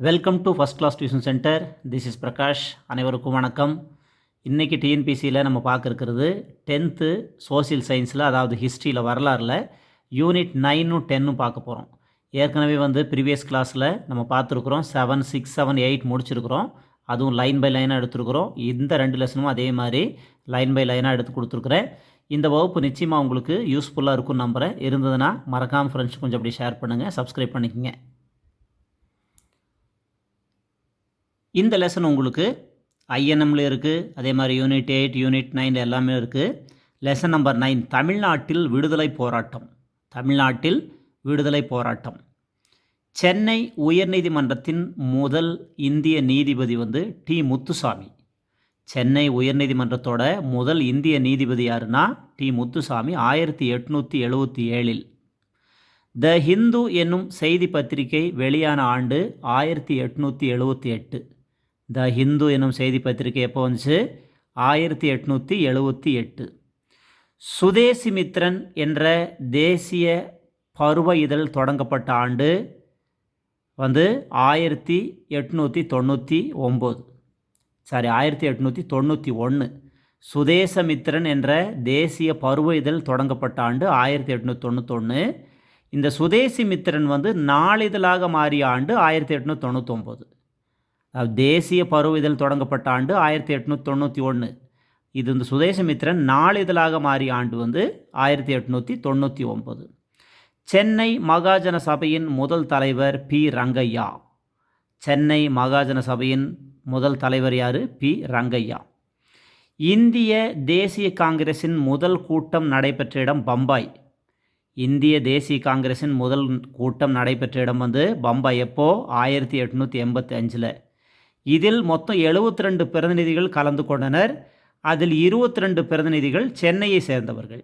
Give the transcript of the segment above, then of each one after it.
Welcome to first class tuition centre. This is Prakash. அனைவருக்கும் வணக்கம். இன்றைக்கி டிஎன்பிசியில் நம்ம பார்க்க இருக்கிறது 10th சோசியல் சயின்ஸில், அதாவது ஹிஸ்ட்ரியில், வரலாறில் யூனிட் 9 10 பார்க்க போகிறோம். ஏற்கனவே ப்ரீவியஸ் கிளாஸில் நம்ம பார்த்துருக்குறோம். 7, 6, 7, 8 முடிச்சிருக்கிறோம். அதுவும் லைன் பை லைனாக எடுத்துருக்குறோம். இந்த 2 லெசனும் அதே மாதிரி லைன் பை லைனாக எடுத்து கொடுத்துருக்குறேன். இந்த வகுப்பு நிச்சயமாக உங்களுக்கு யூஸ்ஃபுல்லாக இருக்கும்னு நம்புகிறேன். இருந்ததுன்னா மறக்காமல் ஃப்ரெண்ட்ஸ் கொஞ்சம் அப்படி ஷேர் பண்ணுங்கள், சப்ஸ்கிரைப் பண்ணிக்கோங்க. இந்த லெசன் உங்களுக்கு ஐஎன்எம்ல இருக்குது, அதே மாதிரி யூனிட் 8, யூனிட் 9 எல்லாமே இருக்குது. லெசன் நம்பர் 9, தமிழ்நாட்டில் விடுதலை போராட்டம். தமிழ்நாட்டில் விடுதலை போராட்டம். சென்னை உயர்நீதிமன்றத்தின் முதல் இந்திய நீதிபதி டி முத்துசாமி. சென்னை உயர்நீதிமன்றத்தோட முதல் இந்திய நீதிபதி யாருன்னா டி முத்துசாமி. 1877. த ஹிந்து என்னும் செய்தி பத்திரிகை வெளியான ஆண்டு 1878. த ஹிந்து என்னும் செய்தி பத்திரிகை எப்போ வந்துச்சு? 1878. சுதேசிமித்ரன் என்ற தேசிய பருவ இதழ் தொடங்கப்பட்ட ஆண்டு 1899. 1891. சுதேசமித்ரன் என்ற தேசிய பருவ இதழ் தொடங்கப்பட்ட ஆண்டு 1891. இந்த சுதேசிமித்ரன் நாளிதழாக மாறிய ஆண்டு 1899. தேசிய பருவ இதழ் தொடங்கப்பட்ட ஆண்டு 1891. இது இந்த சுதேசமித்ரன் நாளிதழாக மாறிய ஆண்டு 1899. சென்னை மகாஜன சபையின் முதல் தலைவர் பி ரங்கையா. சென்னை மகாஜன சபையின் முதல் தலைவர் யார்? பி ரங்கையா. இந்திய தேசிய காங்கிரஸின் முதல் கூட்டம் நடைபெற்ற இடம் பம்பாய். இந்திய தேசிய காங்கிரஸின் முதல் கூட்டம் நடைபெற்ற இடம் பம்பாய். எப்போ? 1885. இதில் மொத்தம் 72 பிரதிநிதிகள் கலந்து கொண்டனர். அதில் 22 பிரதிநிதிகள் சென்னையை சேர்ந்தவர்கள்.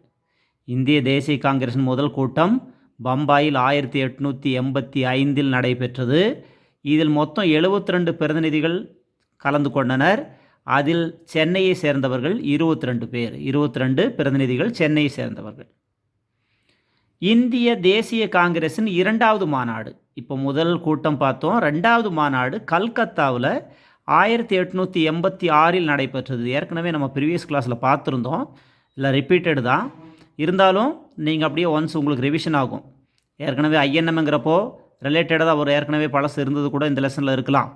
இந்திய தேசிய காங்கிரஸின் முதல் கூட்டம் பம்பாயில் 1885 நடைபெற்றது. இதில் மொத்தம் 72 பிரதிநிதிகள் கலந்து கொண்டனர். அதில் சென்னையை சேர்ந்தவர்கள் 22 பேர். 22 பிரதிநிதிகள் சென்னையை சேர்ந்தவர்கள். இந்திய தேசிய காங்கிரஸின் 2வது மாநாடு. இப்போ முதல் கூட்டம் பார்த்தோம். 2வது மாநாடு கல்கத்தாவில் 1886 நடைபெற்றது. ஏற்கனவே நம்ம ப்ரீவியஸ் கிளாஸில் பார்த்துருந்தோம், இல்லை ரிப்பீட்டடு தான். இருந்தாலும் நீங்கள் அப்படியே ஒன்ஸ் உங்களுக்கு ரிவிஷன் ஆகும். ஏற்கனவே ஐஎன்எம்ங்கிறப்போ ரிலேட்டடாக ஒரு ஏற்கனவே பழசு இருந்தது கூட இந்த லெசனில் இருக்கலாம்.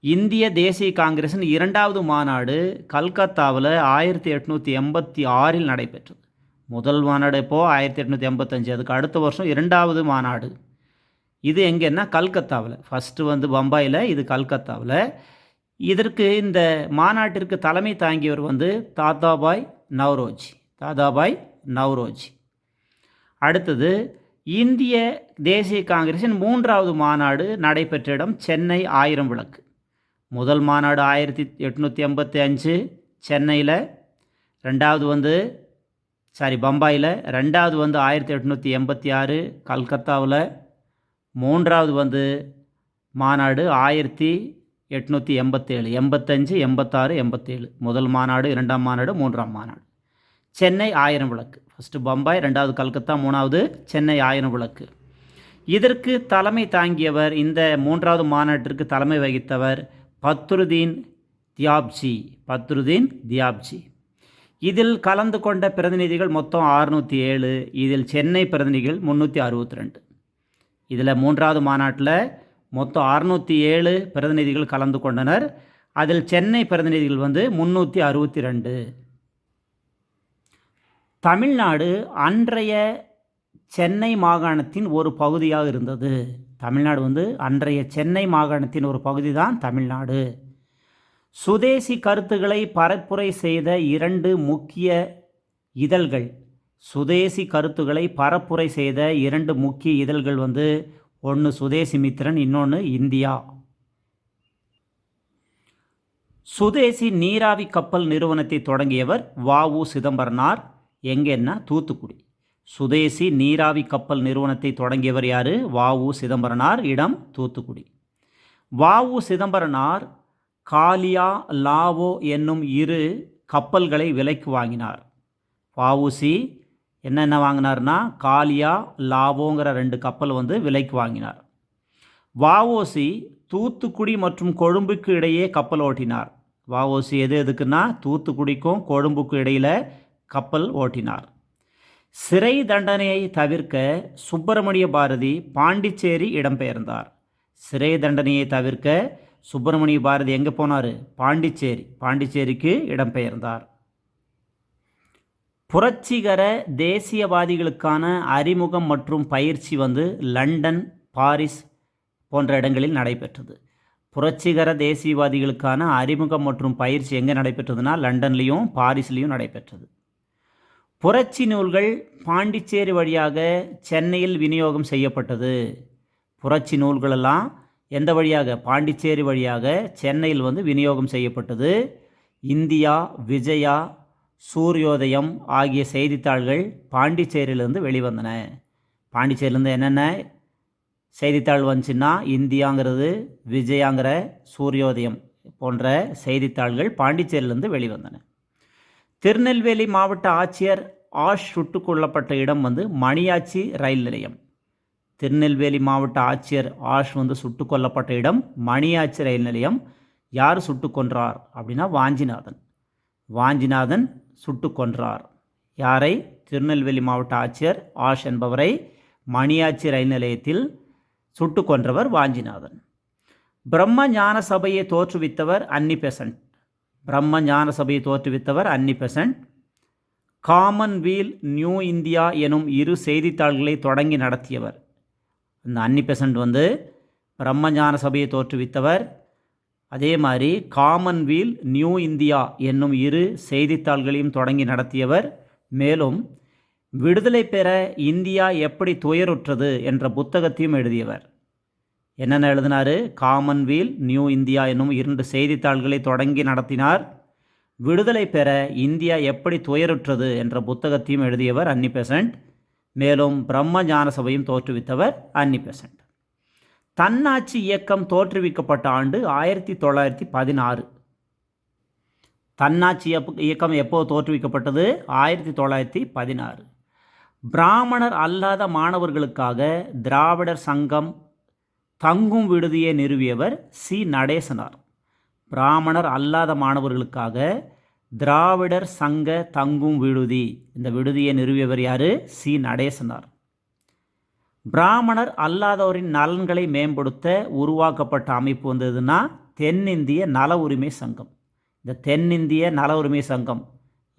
இந்திய தேசிய காங்கிரஸின் 2வது மாநாடு கல்கத்தாவில் 1886 நடைபெற்றது. முதல் மாநாடு எப்போது? 1885. அதுக்கு அடுத்த வருஷம் 2வது மாநாடு. இது எங்கன்னா கல்கத்தாவில். ஃபஸ்ட்டு பம்பாயில், இது கல்கத்தாவில். இதற்கு இந்த மாநாட்டிற்கு தலைமை தாங்கியவர் தாதாபாய் நவ்ரோஜி. தாதாபாய் நவ்ரோஜி. அடுத்தது இந்திய தேசிய காங்கிரஸின் 3வது மாநாடு நடைபெற்ற இடம் சென்னை 1000 விளக்கு. முதல் மாநாடு 1885 சென்னையில். 2வது பம்பாயில். 2வது 1886 கல்கத்தாவில். 3வது மாநாடு 1887. 85, 86, 87. முதல் மாநாடு, 2ஆம் மாநாடு, 3ஆம் மாநாடு. சென்னை 1000 விளக்கு. ஃபஸ்ட்டு பம்பாய், 2வது கல்கத்தா, 3வது சென்னை 1000 விளக்கு. இதற்கு தலைமை தாங்கியவர், இந்த 3வது மாநாட்டிற்கு தலைமை வகித்தவர் பத்ருதீன் தியாப்ஜி. பத்ருதீன் தியாப்ஜி. இதில் கலந்து கொண்ட பிரதிநிதிகள் மொத்தம் 607. இதில் சென்னை பிரதிநிதிகள் 362. இதில் 3வது மாநாட்டில் மொத்தம் 607 பிரதிநிதிகள் கலந்து கொண்டனர். அதில் சென்னை பிரதிநிதிகள் 362. தமிழ்நாடு அன்றைய சென்னை மாகாணத்தின் ஒரு பகுதியாக இருந்தது. தமிழ்நாடு அன்றைய சென்னை மாகாணத்தின் ஒரு பகுதி தான் தமிழ்நாடு. சுதேசி கருத்துக்களை பரப்புரை செய்த 2 முக்கிய இதழ்கள். சுதேசி கருத்துக்களை பரப்புரை செய்த 2 முக்கிய இதழ்கள் ஒன்று சுதேசிமித்ரன், இன்னொன்று இந்தியா. சுதேசி நீராவி கப்பல் நிறுவனத்தை தொடங்கியவர் வ.உ. சிதம்பரனார். எங்கன்னா தூத்துக்குடி. சுதேசி நீராவி கப்பல் நிறுவனத்தை தொடங்கியவர் யார்? வ.உ. சிதம்பரனார். இடம் தூத்துக்குடி. வ.உ. சிதம்பரனார் காலியா, லாவோ என்னும் 2 கப்பல்களை விலைக்கு வாங்கினார். வ.உ.சி. என்னென்ன வாங்கினார்னா காலியா, லாவோங்கிற 2 கப்பல் விலைக்கு வாங்கினார். வஉசி தூத்துக்குடி மற்றும் கொழும்புக்கு இடையே கப்பல் ஓட்டினார். வஉசி எதுக்குன்னா தூத்துக்குடிக்கும் கொழும்புக்கும் இடையில் கப்பல் ஓட்டினார். சிறை தண்டனையை தவிர்க்க சுப்பிரமணிய பாரதி பாண்டிச்சேரி இடம்பெயர்ந்தார். சிறை தண்டனையை தவிர்க்க சுப்பிரமணிய பாரதி எங்கே போனார்? பாண்டிச்சேரிக்கு இடம்பெயர்ந்தார். புரட்சிகர தேசியவாதிகளுக்கான அறிமுகம் மற்றும் பயிற்சி லண்டன், பாரிஸ் போன்ற இடங்களில் நடைபெற்றது. புரட்சிகர தேசியவாதிகளுக்கான அறிமுகம் மற்றும் பயிற்சி எங்கே நடைபெற்றதுன்னா லண்டன்லேயும் பாரிஸ்லேயும் நடைபெற்றது. புரட்சி நூல்கள் பாண்டிச்சேரி வழியாக சென்னையில் விநியோகம் செய்யப்பட்டது. புரட்சி நூல்களெல்லாம் எந்த வழியாக? பாண்டிச்சேரி வழியாக சென்னையில் விநியோகம் செய்யப்பட்டது. இந்தியா, விஜயா, சூரியோதயம் ஆகிய செய்தித்தாள்கள் பாண்டிச்சேரியிலிருந்து வெளிவந்தன. பாண்டிச்சேரியிலேருந்து என்னென்ன செய்தித்தாள் வந்துச்சுன்னா இந்தியாங்கிறது, விஜயாங்கிற, சூரியோதயம் போன்ற செய்தித்தாள்கள் பாண்டிச்சேரியிலிருந்து வெளிவந்தன. திருநெல்வேலி மாவட்ட ஆட்சியர் ஆஷ் சுட்டுக் கொல்லப்பட்ட இடம் மணியாச்சி ரயில் நிலையம். திருநெல்வேலி மாவட்ட ஆட்சியர் ஆஷ் சுட்டுக் கொல்லப்பட்ட இடம் மணியாச்சி ரயில் நிலையம். யார் சுட்டுக் கொன்றார் அப்படின்னா வாஞ்சிநாதன் சுட்டுக் கொன்றார். யாரை? திருநெல்வேலி மாவட்ட ஆட்சியர் ஆஷ் என்பவரை மணியாச்சி ரயில் நிலையத்தில் சுட்டுக் கொன்றவர் வாஞ்சிநாதன். பிரம்ம ஞான சபையை தோற்றுவித்தவர் அன்னி பெசன்ட். காமன்வீல், நியூ இந்தியா எனும் இரு செய்தித்தாள்களை தொடங்கி நடத்தியவர். இந்த அன்னி பெசன்ட் பிரம்ம ஞான சபையை தோற்றுவித்தவர். அதே மாதிரி காமன்வீல், நியூ இந்தியா என்னும் இரு செய்தித்தாள்களையும் தொடங்கி நடத்தியவர். மேலும் விடுதலை பெற இந்தியா எப்படி துயருற்றது என்ற புத்தகத்தையும் எழுதியவர். என்னென்ன எழுதினார்? காமன்வீல், நியூ இந்தியா என்னும் 2 செய்தித்தாள்களை தொடங்கி நடத்தினார். விடுதலை பெற இந்தியா எப்படி துயருற்றது என்ற புத்தகத்தையும் எழுதியவர் அன்னி பெசன்ட். மேலும் பிரம்ம ஞான சபையும் தோற்றுவித்தவர் அன்னி பெசன்ட். தன்னாட்சி இயக்கம் தோற்றுவிக்கப்பட்ட ஆண்டு 1916. தன்னாட்சி இயக்கம் எப்போ தோற்றுவிக்கப்பட்டது? 1916. பிராமணர் அல்லாத மாணவர்களுக்காக திராவிடர் சங்கம் தங்கும் விடுதியை நிறுவியவர் சி. நடேசனார். பிராமணர் அல்லாத மாணவர்களுக்காக திராவிடர் சங்க தங்கும் விடுதி, இந்த விடுதியை நிறுவியவர் யார்? சி. நடேசனார். பிராமணர் அல்லாதவரின் நலன்களை மேம்படுத்த உருவாக்கப்பட்ட அமைப்பு எதுனா தென்னிந்திய நல உரிமை சங்கம். இந்த தென்னிந்திய நல உரிமை சங்கம்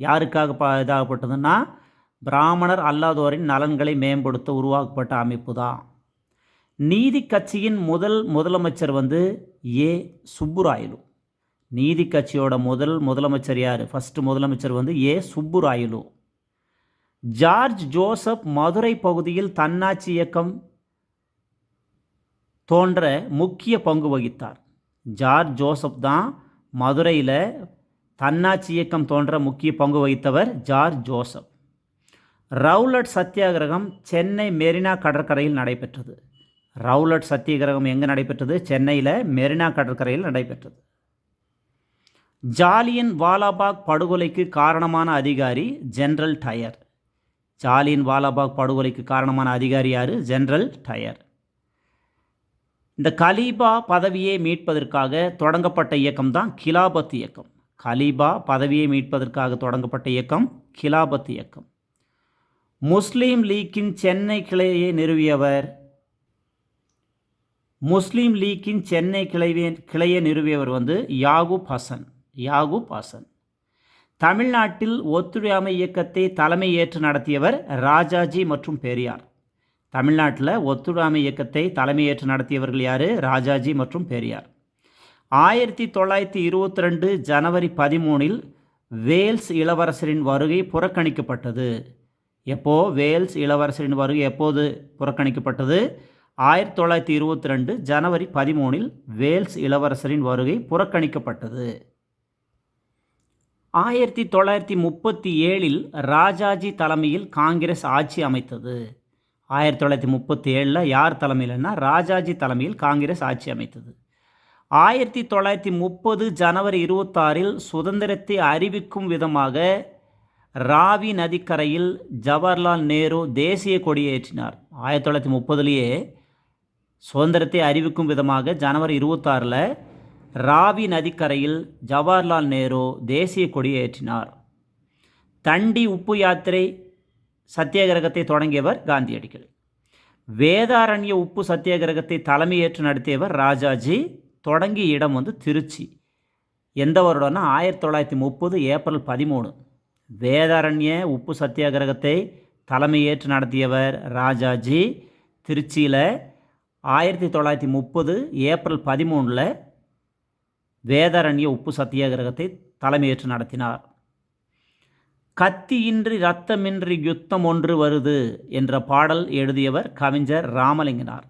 யாருக்காக இதாகப்பட்டதுன்னா பிராமணர் அல்லாதோரின் நலன்களை மேம்படுத்த உருவாக்கப்பட்ட அமைப்பு தான். நீதி கட்சியின் முதலமைச்சர் ஏ. சுப்புராயலு. நீதி கட்சியோட முதலமைச்சர் யார்? ஃபஸ்ட்டு முதலமைச்சர் ஏ. சுப்புராயலு. ஜார்ஜ் ஜோசப் மதுரை பகுதியில் தன்னாட்சி இயக்கம் தோன்ற முக்கிய பங்கு வகித்தார். ஜார்ஜ் ஜோசப் தான் மதுரையில் தன்னாட்சி இயக்கம் தோன்ற முக்கிய பங்கு வகித்தவர் ஜார்ஜ் ஜோசப். ரவுலட் சத்தியாகிரகம் சென்னை மெரினா கடற்கரையில் நடைபெற்றது. ரவுலட் சத்தியாகிரகம் எங்கே நடைபெற்றது? சென்னையில் மெரினா கடற்கரையில் நடைபெற்றது. ஜாலியன் வாலாபாக் படுகொலைக்கு காரணமான அதிகாரி ஜெனரல் டயர். ஜாலியன் வாலாபாக் படுகொலைக்கு காரணமான அதிகாரி யார்? General Dyer. இந்த கலீபா பதவியை மீட்பதற்காக தொடங்கப்பட்ட இயக்கம் தான் கிலாபத் இயக்கம். கலீபா பதவியை மீட்பதற்காக தொடங்கப்பட்ட இயக்கம் கிலாபத் இயக்கம். முஸ்லீம் லீக்கின் சென்னை கிளையை நிறுவியவர் யாகூப் ஹசன். தமிழ்நாட்டில் ஒத்துழையாமை இயக்கத்தை தலைமை ஏற்று நடத்தியவர் ராஜாஜி மற்றும் பெரியார். தமிழ்நாட்டில் ஒத்துழையாமை இயக்கத்தை தலைமை ஏற்று நடத்தியவர்கள் யார்? ராஜாஜி மற்றும் பெரியார். 1922 ஜனவரி 13 வேல்ஸ் இளவரசரின் வருகை புறக்கணிக்கப்பட்டது. வேல்ஸ் இளவரசரின் வருகை எப்போது புறக்கணிக்கப்பட்டது? 1922 ஜனவரி 13 வேல்ஸ் இளவரசரின் வருகை புறக்கணிக்கப்பட்டது. 1937 ராஜாஜி தலைமையில் காங்கிரஸ் ஆட்சி அமைத்தது. 1937 யார் தலைமையில்னா ராஜாஜி தலைமையில் காங்கிரஸ் ஆட்சி அமைத்தது. 1930 ஜனவரி 26 சுதந்திரத்தை அறிவிக்கும் விதமாக ராவி நதிக்கரையில் ஜவஹர்லால் நேரு தேசிய கொடியை ஏற்றினார். 1930 சுதந்திரத்தை அறிவிக்கும் விதமாக ஜனவரி 26 ராவி நதிக்கரையில் ஜவஹர்லால் நேரு தேசிய கொடியை ஏற்றினார். தண்டி உப்பு யாத்திரை சத்தியாகிரகத்தை தொடங்கியவர் காந்தியடிகள். வேதாரண்ய உப்பு சத்தியாகிரகத்தை தலைமையேற்று நடத்தியவர் ராஜாஜி. தொடங்கிய இடம் திருச்சி. எந்த வருடம்னா 1930 ஏப்ரல் 13. வேதாரண்ய உப்பு சத்தியாகிரகத்தை தலைமையேற்று நடத்தியவர் ராஜாஜி. திருச்சியில் 1930 ஏப்ரல் 13 வேதாரண்ய உப்பு சத்தியாகிரகத்தை தலைமையேற்று நடத்தினார். கத்தியின்றி இரத்தமின்றி யுத்தம் ஒன்று வருது என்ற பாடல் எழுதியவர் கவிஞர் ராமலிங்கனார்.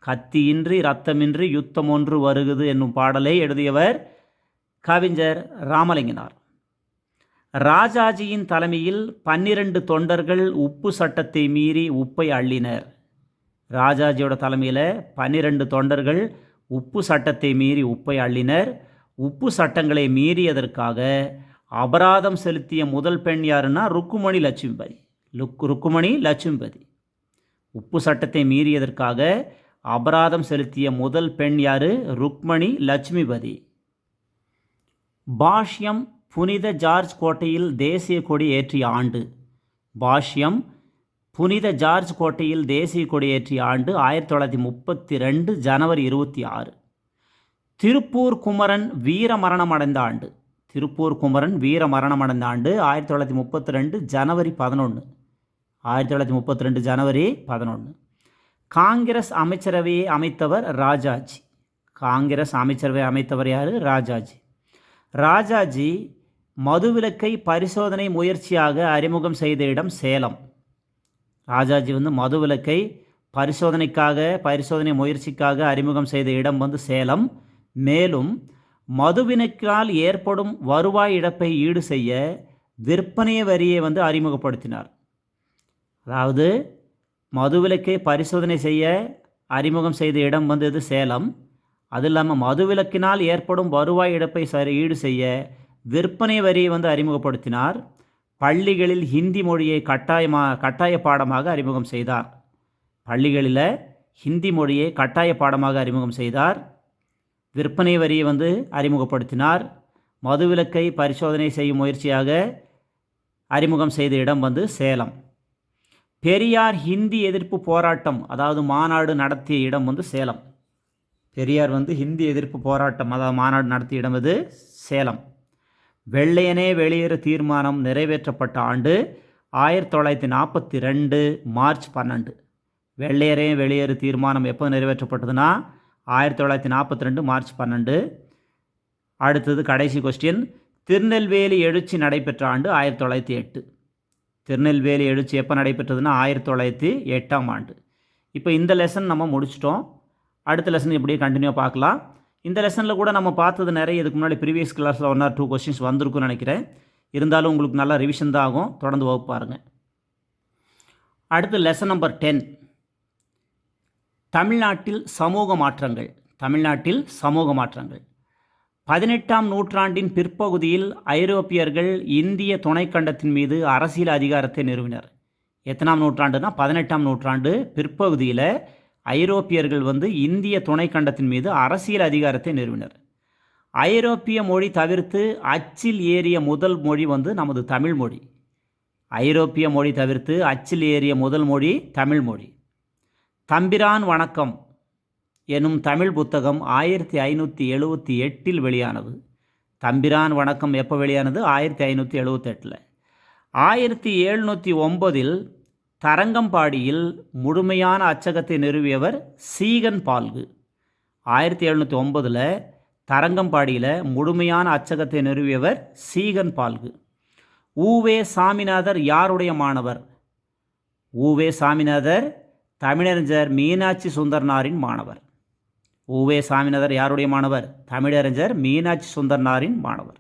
கத்தியின்றி இரத்தமின்றி யுத்தம் ஒன்று வருகுது என்னும் பாடலை எழுதியவர் கவிஞர் ராமலிங்கனார். ராஜாஜியின் தலைமையில் 12 தொண்டர்கள் உப்பு சட்டத்தை மீறி உப்பை அள்ளினர். ராஜாஜியோட தலைமையில் 12 தொண்டர்கள் உப்பு சட்டத்தை மீறி உப்பை அள்ளினர். உப்பு சட்டங்களை மீறியதற்காக அபராதம் செலுத்திய முதல் பெண் யாருன்னா ருக்குமணி லட்சுமிபதி. ருக்குமணி லட்சுமிபதி உப்பு சட்டத்தை மீறியதற்காக அபராதம் செலுத்திய முதல் பெண் யாரு? ருக்மணி லட்சுமிபதி. பாஷ்யம் புனித ஜார்ஜ் கோட்டையில் தேசிய கொடி ஏற்றிய ஆண்டு. பாஷ்யம் புனித ஜார்ஜ் கோட்டையில் தேசிய கொடி ஏற்றிய ஆண்டு 1932 ஜனவரி 26. திருப்பூர் குமரன் வீர மரணம் அடைந்த ஆண்டு. திருப்பூர் குமரன் வீர மரணம் அடைந்த ஆண்டு 1932 ஜனவரி 11. 1932 ஜனவரி 11. காங்கிரஸ் அமைச்சரவையை அமைத்தவர் ராஜாஜி. காங்கிரஸ் அமைச்சரவை அமைத்தவர் யார்? ராஜாஜி. ராஜாஜி மதுவிலக்கை பரிசோதனை முயற்சியாக அறிமுகம் செய்த இடம் சேலம். ராஜாஜி மதுவிலக்கை பரிசோதனை முயற்சிக்காக அறிமுகம் செய்த இடம் சேலம். மேலும் மதுவிலக்கால் ஏற்படும் வருவாய் இழப்பை ஈடு செய்ய விற்பனை வரியை அறிமுகப்படுத்தினார். அதாவது மதுவிலக்கை பரிசோதனை செய்ய அறிமுகம் செய்த இடம் இது சேலம். அது இல்லாமல் மதுவிலக்கினால் ஏற்படும் வருவாய் இழப்பை ஈடு செய்ய விற்பனை வரியை அறிமுகப்படுத்தினார். பள்ளிகளில் ஹிந்தி மொழியை கட்டாய பாடமாக அறிமுகம் செய்தார். பள்ளிகளில் ஹிந்தி மொழியை கட்டாய பாடமாக அறிமுகம் செய்தார். விற்பனை வரியை அறிமுகப்படுத்தினார். மதுவிலக்கை பரிசோதனை செய்யும் முயற்சியாக அறிமுகம் செய்த இடம் சேலம். பெரியார் ஹிந்தி எதிர்ப்பு போராட்டம் அதாவது மாநாடு நடத்திய இடம் சேலம். பெரியார் ஹிந்தி எதிர்ப்பு போராட்டம் அதாவது மாநாடு நடத்திய இடம் சேலம். வெள்ளையனே வெளியேறு தீர்மானம் நிறைவேற்றப்பட்ட ஆண்டு 1942 மார்ச் 12. வெள்ளையரே வெளியேறு தீர்மானம் எப்போ நிறைவேற்றப்பட்டதுன்னா 1942 மார்ச் 12. அடுத்தது கடைசி கொஸ்டின். திருநெல்வேலி எழுச்சி நடைபெற்ற ஆண்டு 1908. திருநெல்வேலி எழுச்சி எப்போ நடைபெற்றதுன்னா 1908ஆம் ஆண்டு. இப்போ இந்த லெசன் நம்ம முடிச்சிட்டோம். அடுத்த லெசன் இப்படியே கண்டினியூவாக பார்க்கலாம். இந்த லெசனில் கூட நம்ம பார்த்தது நிறைய இதுக்கு முன்னாடி ப்ரீவியஸ் கிளாஸில் 1 or 2 கொஸ்டின்ஸ் வந்திருக்குன்னு நினைக்கிறேன். இருந்தாலும் உங்களுக்கு நல்லா ரிவிஷன் தான் ஆகும். தொடர்ந்து வகுப்பு பாருங்கள். அடுத்து லெசன் நம்பர் 10. தமிழ்நாட்டில் சமூக மாற்றங்கள். தமிழ்நாட்டில் சமூக மாற்றங்கள். 18ஆம் நூற்றாண்டின் பிற்பகுதியில் ஐரோப்பியர்கள் இந்திய துணைக்கண்டத்தின் மீது அரசியல் அதிகாரத்தை நிறுவினர். எத்தனாம் நூற்றாண்டுனா 18ஆம் நூற்றாண்டு பிற்பகுதியில் ஐரோப்பியர்கள் இந்திய துணைக்கண்டத்தின் மீது அரசியல் அதிகாரத்தை நிறுவினர். ஐரோப்பிய மொழி தவிர்த்து அச்சில் ஏறிய முதல் மொழி நமது தமிழ் மொழி. ஐரோப்பிய மொழி தவிர்த்து அச்சில் ஏறிய முதல் மொழி தமிழ் மொழி. தம்பிரான் வணக்கம் எனும் தமிழ் புத்தகம் 1578 வெளியானது. தம்பிரான் வணக்கம் எப்போ வெளியானது? 1578. 1709 தரங்கம்பாடியில் முழுமையான அச்சகத்தை நிறுவியவர் சீகன் பால்கு. 1709 தரங்கம்பாடியில் முழுமையான அச்சகத்தை நிறுவியவர் சீகன் பால்கு. ஊவே சாமிநாதர் யாருடைய மாணவர்? ஊவே சாமிநாதர் தமிழறிஞர் மீனாட்சி சுந்தரனாரின் மாணவர். ஊவே சாமிநாதர் யாருடைய மாணவர்? தமிழறிஞர் மீனாட்சி சுந்தரனாரின் மாணவர்.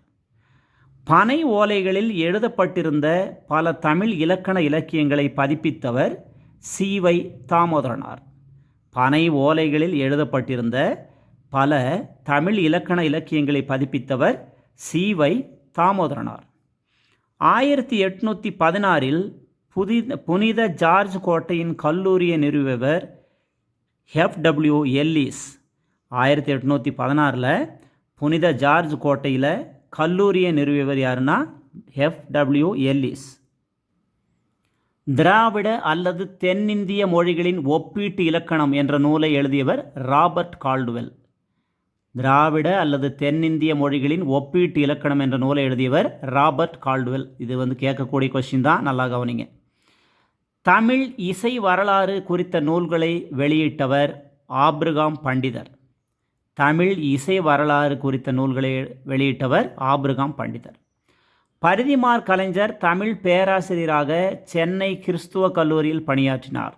பனை ஓலைகளில் எழுதப்பட்டிருந்த பல தமிழ் இலக்கண இலக்கியங்களை பதிப்பித்தவர் சி.வை. தாமோதரனார். பனை ஓலைகளில் எழுதப்பட்டிருந்த பல தமிழ் இலக்கண இலக்கியங்களை பதிப்பித்தவர் சி.வை. தாமோதரனார். 1816 புனித ஜார்ஜ் கோட்டையின் கல்லூரியை நிறுவியவர் எஃப்டபிள்யூ எல்லிஸ் 1816 புனித ஜார்ஜ் கோட்டையில் கல்லூரியை நிறுவியவர் யாருன்னா எஃப்டபிள்யூ எல்லிஸ். திராவிட அல்லது தென்னிந்திய மொழிகளின் ஒப்பீட்டு இலக்கணம் என்ற நூலை எழுதியவர் ராபர்ட் கால்டுவெல். திராவிட அல்லது தென்னிந்திய மொழிகளின் ஒப்பீட்டு இலக்கணம் என்ற நூலை எழுதியவர் ராபர்ட் கால்டுவெல். இது கேட்கக்கூடிய கொஸ்டின் தான், நல்லா கவனிங்க. தமிழ் இசை வரலாறு குறித்த நூல்களை வெளியிட்டவர் ஆபிரகாம் பண்டிதர். தமிழ் இசை வரலாறு குறித்த நூல்களை வெளியிட்டவர் ஆபிரகாம் பண்டிதர். பரிதிமார் கலைஞர் தமிழ் பேராசிரியராக சென்னை கிறிஸ்துவ கல்லூரியில் பணியாற்றினார்.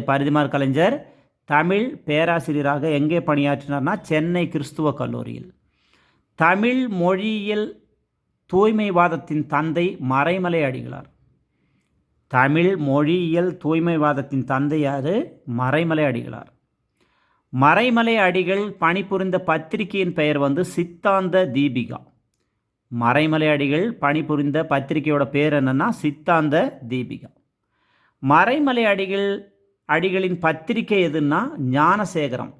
பரிதிமார் கலைஞர் தமிழ் பேராசிரியராக எங்கே பணியாற்றினார்னா சென்னை கிறிஸ்துவ கல்லூரியில். தமிழ் மொழியியல் தூய்மைவாதத்தின் தந்தை மறைமலை அடிகளார். தமிழ் மொழியியல் தூய்மைவாதத்தின் தந்தை யார்? மறைமலை அடிகளார். மறைமலை அடிகள் பணிபுரிந்த பத்திரிகையின் பெயர் சித்தாந்த தீபிகா. மறைமலை அடிகள் பணிபுரிந்த பத்திரிகையோட பேர் என்னன்னா சித்தாந்த தீபிகா. மறைமலை அடிகளின் பத்திரிகை எதுன்னா ஞானசேகரம்.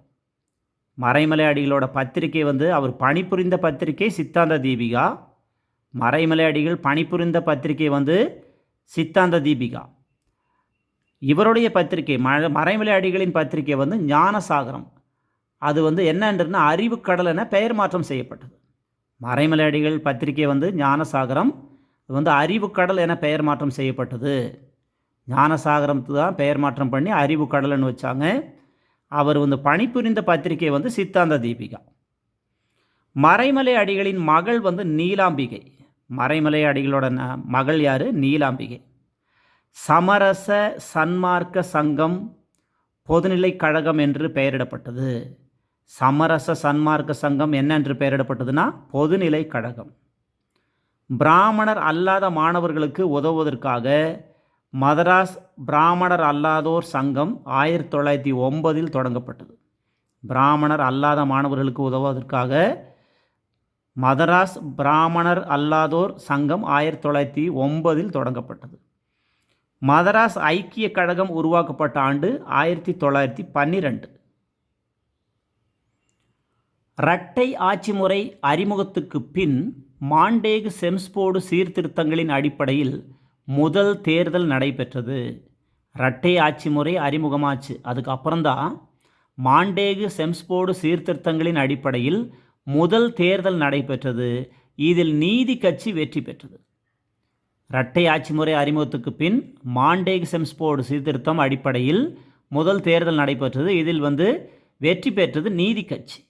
மறைமலை அடிகளோட பத்திரிகை அவர் பணிபுரிந்த பத்திரிகை சித்தாந்த தீபிகா. மறைமலை அடிகள் பணிபுரிந்த பத்திரிகை சித்தாந்த தீபிகா. இவருடைய பத்திரிகை மறைமலை அடிகளின் பத்திரிகை ஞானசாகரம். அது என்னன்றதுன்னா அறிவுக்கடல் என பெயர் மாற்றம் செய்யப்பட்டது. மறைமலை அடிகள் பத்திரிகை ஞானசாகரம், அறிவுக்கடல் என பெயர் மாற்றம் செய்யப்பட்டது. ஞானசாகரத்துக்கு தான் பெயர் மாற்றம் பண்ணி அறிவுக்கடல்னு வச்சாங்க. அவர் பணிபுரிந்த பத்திரிகை சித்தாந்த தீபிகா. மறைமலை அடிகளின் மகள் நீலாம்பிகை. மறைமலை அடிகளோட மகள் யார்? நீலாம்பிகை. சமரச சன்மார்க்க சங்கம் பொதுநிலை கழகம் என்று பெயரிடப்பட்டது. சமரச சன்மார்க்க சங்கம் என்ன என்று பெயரிடப்பட்டதுன்னா பொதுநிலை கழகம். பிராமணர் அல்லாத மாணவர்களுக்கு உதவுவதற்காக மதராஸ் பிராமணர் அல்லாதோர் சங்கம் 1909 தொடங்கப்பட்டது. பிராமணர் அல்லாத மாணவர்களுக்கு உதவுவதற்காக மதராஸ் பிராமணர் அல்லாதோர் சங்கம் 1909 தொடங்கப்பட்டது. மதராஸ் ஐக்கிய கழகம் உருவாக்கப்பட்ட ஆண்டு 1912. இரட்டை ஆட்சி முறை அறிமுகத்துக்கு பின் மாண்டேகு செம்ஸ்போர்டு சீர்திருத்தங்களின் அடிப்படையில் முதல் தேர்தல் நடைபெற்றது. இரட்டை ஆட்சி முறை அறிமுகமாச்சு, அதுக்கப்புறம்தான் மாண்டேகு செம்ஸ்போர்டு சீர்திருத்தங்களின் அடிப்படையில் முதல் தேர்தல் நடைபெற்றது. இதில் நீதி கட்சி வெற்றி பெற்றது. இரட்டை ஆட்சி முறை அறிமுகத்துக்கு பின் மாண்டேகு செம்ஸ்போர்டு சீர்திருத்தம் அடிப்படையில் முதல் தேர்தல் நடைபெற்றது. இதில் வெற்றி பெற்றது நீதி கட்சி.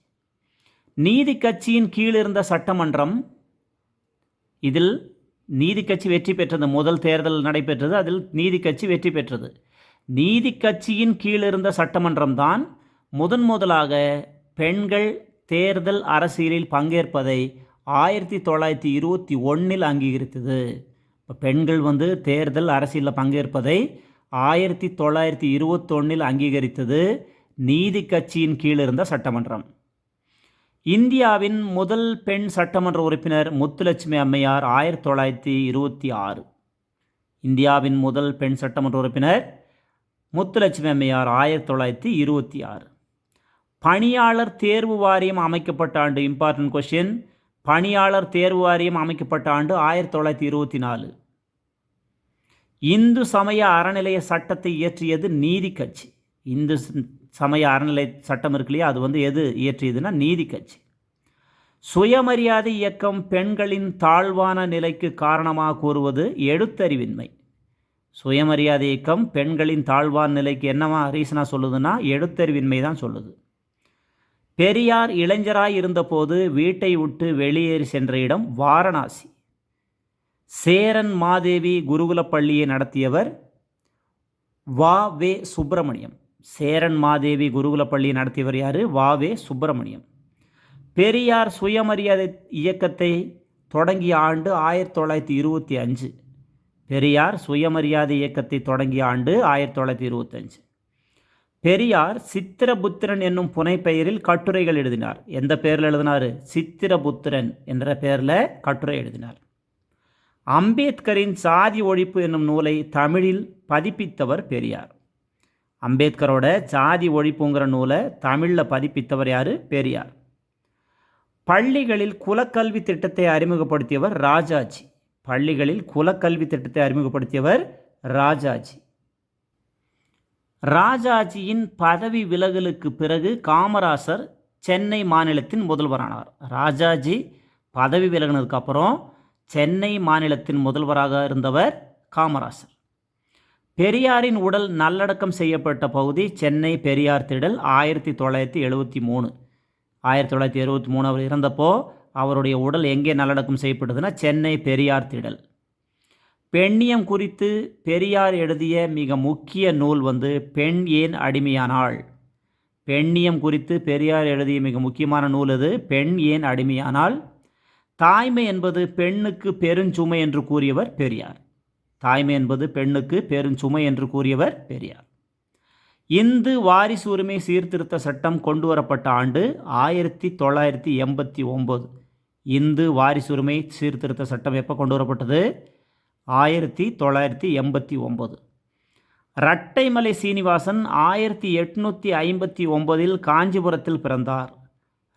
நீதி கட்சியின் கீழ் இருந்த சட்டமன்றம், இதில் நீதி கட்சி வெற்றி பெற்றது. முதல் தேர்தல் நடைபெற்றது, அதில் நீதி கட்சி வெற்றி பெற்றது. நீதி கட்சியின் கீழ் இருந்த சட்டமன்றம் தான் முதலாக பெண்கள் தேர்தல் அரசியலில் பங்கேற்பதை 1921 அங்கீகரித்தது. இப்போ பெண்கள் தேர்தல் அரசியலில் பங்கேற்பதை 1921 அங்கீகரித்தது நீதி கட்சியின் கீழ் இருந்த சட்டமன்றம். இந்தியாவின் முதல் பெண் சட்டமன்ற உறுப்பினர் முத்துலட்சுமி அம்மையார் 1926. இந்தியாவின் முதல் பெண் சட்டமன்ற உறுப்பினர் முத்துலட்சுமி அம்மையார் 1926. பணியாளர் தேர்வு வாரியம் அமைக்கப்பட்ட ஆண்டு, இம்பார்ட்டன்ட் கொஸ்டின். பணியாளர் தேர்வு வாரியம் அமைக்கப்பட்ட ஆண்டு 1924. இந்து சமய அறநிலைய சட்டத்தை இயற்றியது நீதி கட்சி. இந்து சமய அறநிலை சட்டம் இருக்கு இல்லையா, அது எது இயற்றியதுன்னா நீதி கட்சி. சுயமரியாதை இயக்கம் பெண்களின் தாழ்வான நிலைக்கு காரணமாக கூறுவது எழுத்தறிவின்மை. சுயமரியாதை இயக்கம் பெண்களின் தாழ்வான நிலைக்கு என்னவா ரீசனாக சொல்லுதுன்னா எழுத்தறிவின்மை தான் சொல்லுது. பெரியார் இளைஞராய் இருந்தபோது வீட்டை விட்டு வெளியேறி சென்ற இடம் வாரணாசி. சேரன் மாதேவி குருகுல பள்ளியை நடத்தியவர் வ.வே. சுப்பிரமணியம். சேரன் மாதேவி குருகுல பள்ளியை நடத்தியவர் யார்? வ.வே. சுப்பிரமணியம். பெரியார் சுயமரியாதை இயக்கத்தை தொடங்கிய ஆண்டு 1925. பெரியார் சுயமரியாதை இயக்கத்தை தொடங்கிய ஆண்டு 1925. பெரியார் சித்திரபுத்திரன் என்னும் புனைப்பெயரில் கட்டுரைகள் எழுதினார். எந்த பெயரில் எழுதினார்? சித்திரபுத்திரன் என்ற பெயரில் கட்டுரை எழுதினார். அம்பேத்கரின் சாதி ஒழிப்பு என்னும் நூலை தமிழில் பதிப்பித்தவர் பெரியார். அம்பேத்கரோட ஜாதி ஒழிப்புங்கிற நூலை தமிழில் பதிப்பித்தவர் யார்? பெரியார். பள்ளிகளில் குலக்கல்வி திட்டத்தை அறிமுகப்படுத்தியவர் ராஜாஜி. பள்ளிகளில் குலக்கல்வி திட்டத்தை அறிமுகப்படுத்தியவர் ராஜாஜி. ராஜாஜியின் பதவி விலகலுக்கு பிறகு காமராசர் சென்னை மாநிலத்தின் முதல்வரானார். ராஜாஜி பதவி விலகினதுக்கு அப்புறம் சென்னை மாநிலத்தின் முதல்வராக இருந்தவர் காமராசர். பெரியாரின் உடல் நல்லடக்கம் செய்யப்பட்ட பகுதி சென்னை பெரியார் திடல். 1973 அவர் இறந்தப்போ அவருடைய உடல் எங்கே நல்லடக்கம் செய்யப்பட்டதுன்னா சென்னை பெரியார் திடல். பெண்ணியம் குறித்து பெரியார் எழுதிய மிக முக்கிய நூல் பெண் ஏன் அடிமையானாள். பெண்ணியம் குறித்து பெரியார் எழுதிய மிக முக்கியமான நூல் அது பெண் ஏன் அடிமையானாள். தாய்மை என்பது பெண்ணுக்கு பெருஞ்சுமை என்று கூறியவர் பெரியார். தாய்மை என்பது பெண்ணுக்கு பெருஞ்சுமை என்று கூறியவர் பெரியார். இந்து வாரிசு உரிமை சீர்திருத்த சட்டம் கொண்டு வரப்பட்ட ஆண்டு 1989. இந்து வாரிசு உரிமை சீர்திருத்த சட்டம் எப்போ கொண்டு வரப்பட்டது? 1989. இரட்டைமலை சீனிவாசன் 1859 காஞ்சிபுரத்தில் பிறந்தார்.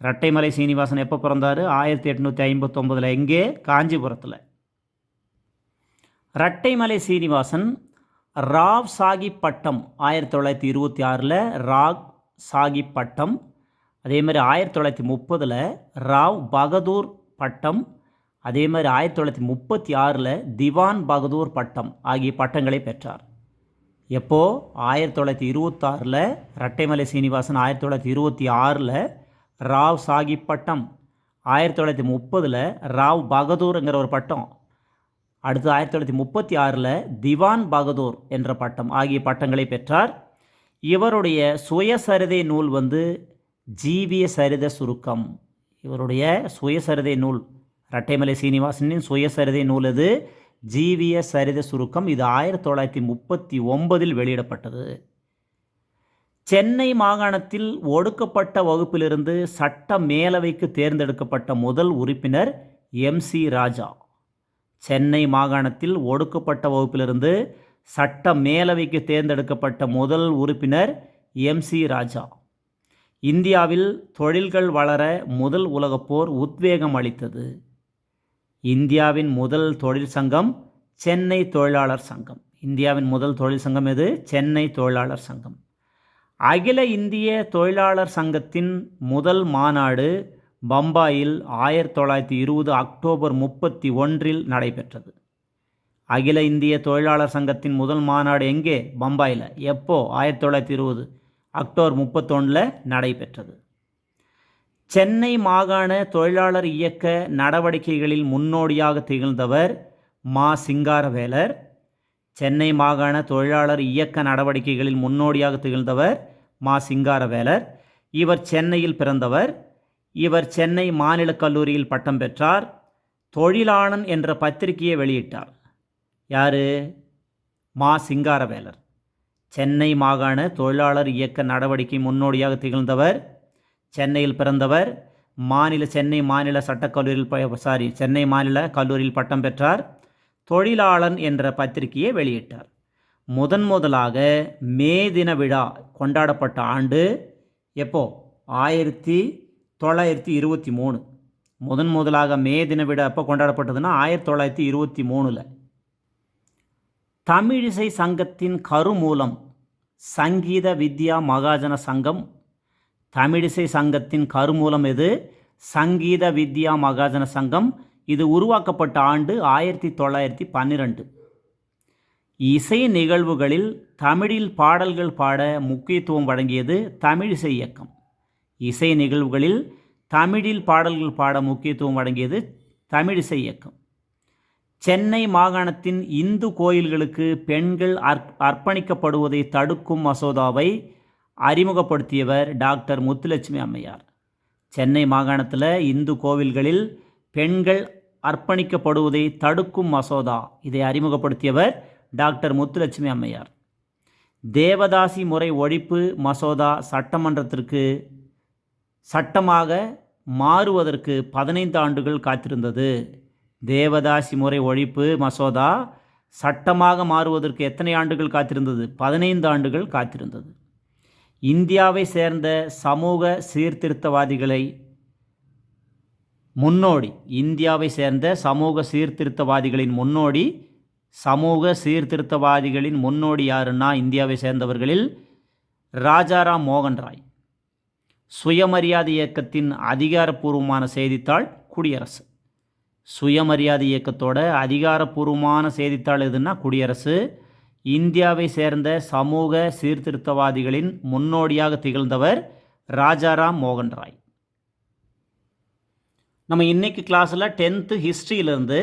இரட்டைமலை சீனிவாசன் எப்போ பிறந்தார்? 1859. எங்கே? காஞ்சிபுரத்தில். இரட்டைமலை சீனிவாசன் ராவ் சாஹிப் பட்டம் 1926 ராவ் சாஹிப் பட்டம், அதே மாதிரி 1930 ராவ் பகதூர் பட்டம், அதே மாதிரி 1936 திவான் பகதூர் பட்டம் ஆகிய பட்டங்களை பெற்றார். எப்போ? 1926 இரட்டைமலை சீனிவாசன் 1926 ராவ் சாஹிப் பட்டம், 1930 ராவ் பகதூர்ங்கிற ஒரு பட்டம், அடுத்து 1936 திவான் பகதூர் என்ற பட்டம் ஆகிய பட்டங்களை பெற்றார். இவருடைய சுயசரிதை நூல் ஜீவிய சரித சுருக்கம். இவருடைய சுயசரிதை நூல் இரட்டைமலை சீனிவாசனின் சுயசரிதை நூல் அது ஜீவிய சரித சுருக்கம். இது 1939 வெளியிடப்பட்டது. சென்னை மாகாணத்தில் ஒடுக்கப்பட்ட வகுப்பிலிருந்து சட்ட மேலவைக்கு தேர்ந்தெடுக்கப்பட்ட முதல் உறுப்பினர் MC ராஜா. சென்னை மாகாணத்தில் ஒடுக்கப்பட்ட வகுப்பிலிருந்து சட்ட மேலவைக்கு தேர்ந்தெடுக்கப்பட்ட முதல் உறுப்பினர் MC ராஜா. இந்தியாவில் தொழில்கள் வளர முதல் உலகப்போர் உத்வேகம் அளித்தது. இந்தியாவின் முதல் தொழில் சங்கம் சென்னை தொழிலாளர் சங்கம். இந்தியாவின் முதல் தொழில் சங்கம் எது? சென்னை தொழிலாளர் சங்கம். அகில இந்திய தொழிலாளர் சங்கத்தின் முதல் மாநாடு பம்பாயில் 1920 அக்டோபர் 31 நடைபெற்றது. அகில இந்திய தொழிலாளர் சங்கத்தின் முதல் மாநாடு எங்கே? பம்பாயில். எப்போ? 1920 அக்டோபர் 31 நடைபெற்றது. சென்னை மாகாண தொழிலாளர் இயக்க நடவடிக்கைகளில் முன்னோடியாக திகழ்ந்தவர் மா. சிங்காரவேலர். சென்னை மாகாண தொழிலாளர் இயக்க நடவடிக்கைகளில் முன்னோடியாக திகழ்ந்தவர் மா. சிங்காரவேலர். இவர் சென்னையில் பிறந்தவர். இவர் சென்னை மாநில கல்லூரியில் பட்டம் பெற்றார். தொழிலாளன் என்ற பத்திரிகையை வெளியிட்டார். யார்? மா. சிங்காரவேலர். சென்னை மாகாண தொழிலாளர் இயக்க நடவடிக்கை முன்னோடியாக திகழ்ந்தவர். சென்னையில் பிறந்தவர். சென்னை மாநில சட்டக்கல்லூரியில் சென்னை மாநில கல்லூரியில் பட்டம் பெற்றார். தொழிலாளன் என்ற பத்திரிகையை வெளியிட்டார். முதலாக மே தின விழா கொண்டாடப்பட்ட ஆண்டு எப்போ? 1923. முதலாக மே தின விழா எப்போ கொண்டாடப்பட்டதுன்னா 1923. தமிழிசை சங்கத்தின் கருமூலம் சங்கீத வித்யா மகாஜன சங்கம். தமிழிசை சங்கத்தின் கருமூலம் எது? சங்கீத வித்யா மகாஜன சங்கம். இது உருவாக்கப்பட்ட ஆண்டு 1912. இசை நிகழ்வுகளில் தமிழில் பாடல்கள் பாட முக்கியத்துவம் வழங்கியது தமிழிசை இயக்கம். இசை நிகழ்வுகளில் தமிழில் பாடல்கள் பாட முக்கியத்துவம் வழங்கியது தமிழிசை இயக்கம். சென்னை மாகாணத்தின் இந்து கோயில்களுக்கு பெண்கள் அர்ப்பணிக்கப்படுவதை தடுக்கும் மசோதாவை அறிமுகப்படுத்தியவர் டாக்டர் முத்துலட்சுமி அம்மையார். சென்னை மாகாணத்தில் இந்து கோவில்களில் பெண்கள் அர்ப்பணிக்கப்படுவதை தடுக்கும் மசோதா இதை அறிமுகப்படுத்தியவர் டாக்டர் முத்துலட்சுமி அம்மையார். தேவதாசி முறை ஒழிப்பு மசோதா சட்டமன்றத்திற்கு சட்டமாக மாறுவதற்கு 15 ஆண்டுகள் காத்திருந்தது. தேவதாசி முறை ஒழிப்பு மசோதா சட்டமாக மாறுவதற்கு எத்தனை ஆண்டுகள் காத்திருந்தது? 15 ஆண்டுகள் காத்திருந்தது. இந்தியாவை சேர்ந்த சமூக சீர்திருத்தவாதிகளை முன்னோடி, இந்தியாவை சேர்ந்த சமூக சீர்திருத்தவாதிகளின் முன்னோடி, சமூக சீர்திருத்தவாதிகளின் முன்னோடி யாருன்னா இந்தியாவை சேர்ந்தவர்களில் ராஜாராம் மோகன் ராய். சுயமரியாதை இயக்கத்தின் அதிகாரப்பூர்வமான செய்தித்தாள் குடியரசு. சுயமரியாதை இயக்கத்தோட அதிகாரப்பூர்வமான செய்தித்தாள் எதுன்னா குடியரசு. இந்தியாவை சேர்ந்த சமூக சீர்திருத்தவாதிகளின் முன்னோடியாக திகழ்ந்தவர் ராஜாராம் மோகன் ராய். நம்ம இன்றைக்கி கிளாஸில் 10th ஹிஸ்ட்ரியிலேருந்து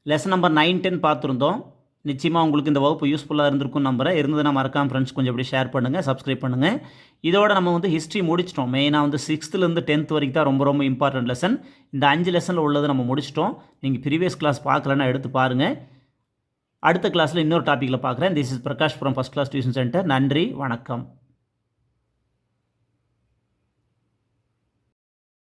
லெசன் நம்பர் 9, 10 பார்த்துருந்தோம். நிச்சயமாக உங்களுக்கு இந்த வகுப்பு யூஸ்ஃபுல்லாக இருந்திருக்கும் நம்புகிறேன். இருந்ததுன்னா மறக்காம ஃப்ரெண்ட்ஸ் கொஞ்சம் அப்படி ஷேர் பண்ணுங்கள், சப்ஸ்கிரைப் பண்ணுங்கள். இதோட நம்ம ஹிஸ்ட்ரி முடிச்சிட்டோம். மெயினாக 6th-லேருந்து 10th வரைக்கும் தான் ரொம்ப ரொம்ப இம்பார்ட்டன்ட் லெசன். இந்த 5 லெசனில் உள்ளது நம்ம முடிச்சிட்டோம். நீங்கள் ப்ரீவியஸ் கிளாஸ் பார்க்கலன்னா எடுத்து பாருங்கள். அடுத்த கிளாஸில் இன்னொரு டாப்பிக்கில் பார்க்குறேன். This is Prakash from first class tuition centre. நன்றி, வணக்கம்.